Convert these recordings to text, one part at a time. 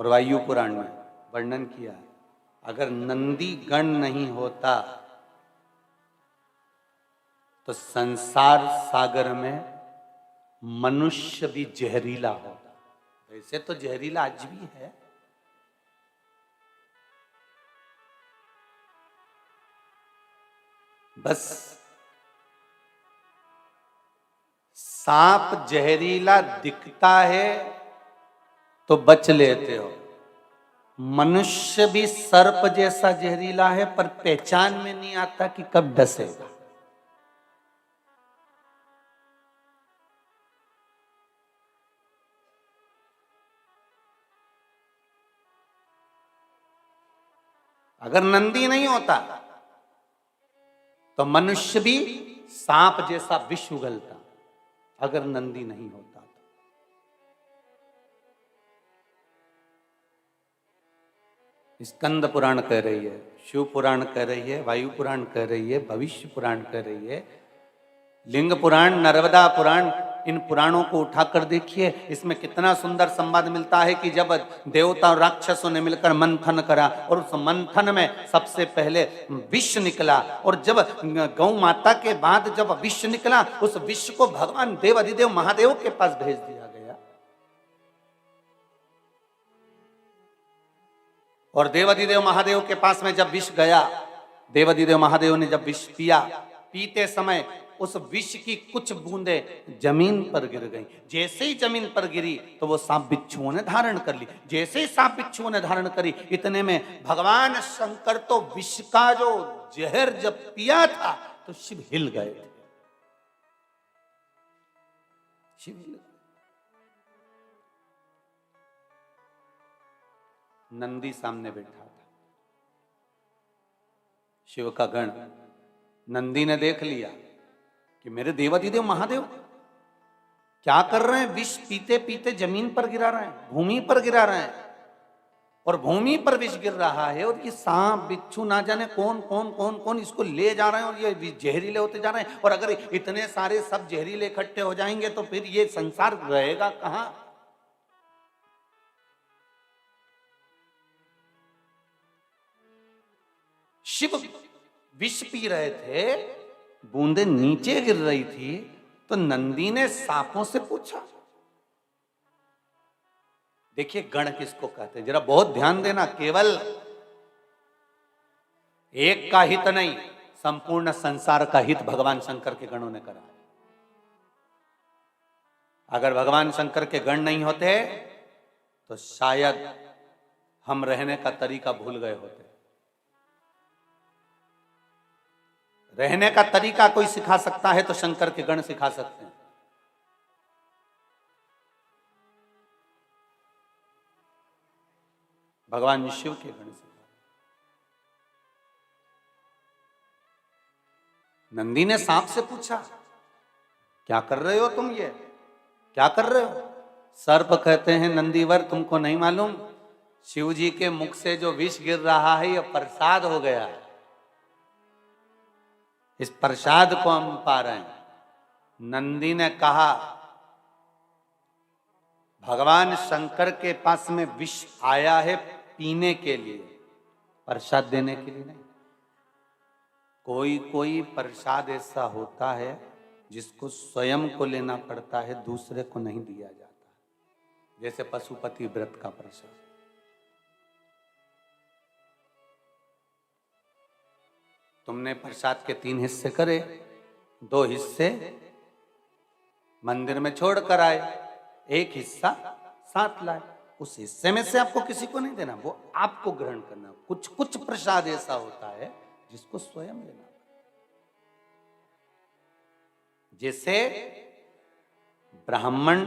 और वायु पुराण में वर्णन किया है, अगर नंदी गण नहीं होता तो संसार सागर में मनुष्य भी जहरीला होता। वैसे तो जहरीला आज भी है, बस सांप जहरीला दिखता है तो बच लेते हो। मनुष्य भी सर्प जैसा जहरीला है, पर पहचान में नहीं आता कि कब डसेगा। अगर नंदी नहीं होता तो मनुष्य भी सांप जैसा विष उगलता, अगर नंदी नहीं होता तो। स्कंद पुराण कह रही है, शिव पुराण कह रही है, वायु पुराण कह रही है, भविष्य पुराण कह रही है, लिंग पुराण, नर्मदा पुराण, इन पुराणों को उठाकर देखिए, इसमें कितना सुंदर संवाद मिलता है कि जब देवता और राक्षसों ने मिलकर मंथन करा और उस मंथन में सबसे पहले विष निकला, और जब गौ माता के बाद जब विष निकला, उस विष को भगवान देव अधिदेव महादेव के पास भेज दिया गया, और देव अधिदेव महादेव के पास में जब विष गया, देव अधिदेव महादेव ने जब विष पिया, पीते समय उस विष की कुछ बूंदें जमीन पर गिर गई। जैसे ही जमीन पर गिरी तो वो सांप बिच्छुओं ने धारण कर ली। जैसे ही सांप बिच्छुओं ने धारण करी, इतने में भगवान शंकर तो विष का जो जहर जब पिया था तो शिव हिल गए थे। शिव हिल गए। नंदी सामने बैठा था, शिव का गण। नंदी ने देख लिया कि मेरे देवाधिदेव महादेव क्या कर रहे हैं, विष पीते पीते जमीन पर गिरा रहे हैं, भूमि पर गिरा रहे हैं, और भूमि पर विष गिर रहा है, और ये सांप बिच्छू ना जाने कौन कौन कौन कौन इसको ले जा रहे हैं, और ये जहरीले होते जा रहे हैं। और अगर इतने सारे सब जहरीले इकट्ठे हो जाएंगे तो फिर ये संसार रहेगा कहां। शिव विष पी रहे थे, बूंदे नीचे गिर रही थी, तो नंदी ने सांपों से पूछा। देखिए गण किसको कहते हैं, जरा बहुत ध्यान देना। केवल एक का हित नहीं, संपूर्ण संसार का हित भगवान शंकर के गणों ने करा। अगर भगवान शंकर के गण नहीं होते तो शायद हम रहने का तरीका भूल गए होते। रहने का तरीका कोई सिखा सकता है तो शंकर के गण सिखा सकते हैं। भगवान शिव के गण सिखा। नंदी ने सांप से पूछा, क्या कर रहे हो तुम, ये क्या कर रहे हो। सर्प कहते हैं, नंदीवर तुमको नहीं मालूम, शिव जी के मुख से जो विष गिर रहा है यह प्रसाद हो गया है, इस प्रसाद को हम पा रहे हैं। नंदी ने कहा, भगवान शंकर के पास में विष आया है पीने के लिए, प्रसाद देने के लिए नहीं। कोई कोई प्रसाद ऐसा होता है जिसको स्वयं को लेना पड़ता है, दूसरे को नहीं दिया जाता, जैसे पशुपति व्रत का प्रसाद। तुमने प्रसाद के 3 हिस्से करे, 2 हिस्से मंदिर में छोड़ कर आए, 1 हिस्सा साथ लाए। उस हिस्से में से आपको किसी को नहीं देना, वो आपको ग्रहण करना। कुछ कुछ प्रसाद ऐसा होता है जिसको स्वयं लेना। जैसे ब्राह्मण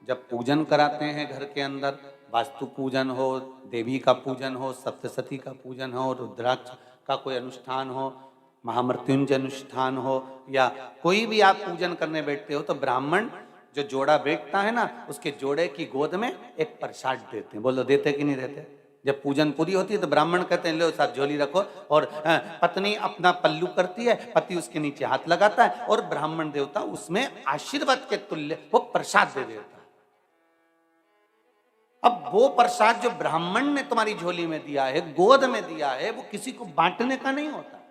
जब पूजन कराते हैं घर के अंदर, वास्तु पूजन हो, देवी का पूजन हो, सप्तशती का पूजन हो, रुद्राक्ष का कोई अनुष्ठान हो, महामृत्युंजय अनुष्ठान हो, या कोई भी आप पूजन करने बैठते हो, तो ब्राह्मण जो जोड़ा बैठता है ना, उसके जोड़े की गोद में एक प्रसाद देते हैं। बोलो देते कि नहीं देते। जब पूजन पूरी होती है तो ब्राह्मण कहते हैं लो साहब झोली रखो, और पत्नी अपना पल्लू करती है, पति उसके नीचे हाथ लगाता है, और ब्राह्मण देवता उसमें आशीर्वाद के तुल्य वो प्रसाद दे देता है। अब वो प्रसाद जो ब्राह्मण ने तुम्हारी झोली में दिया है, गोद में दिया है, वो किसी को बांटने का नहीं होता।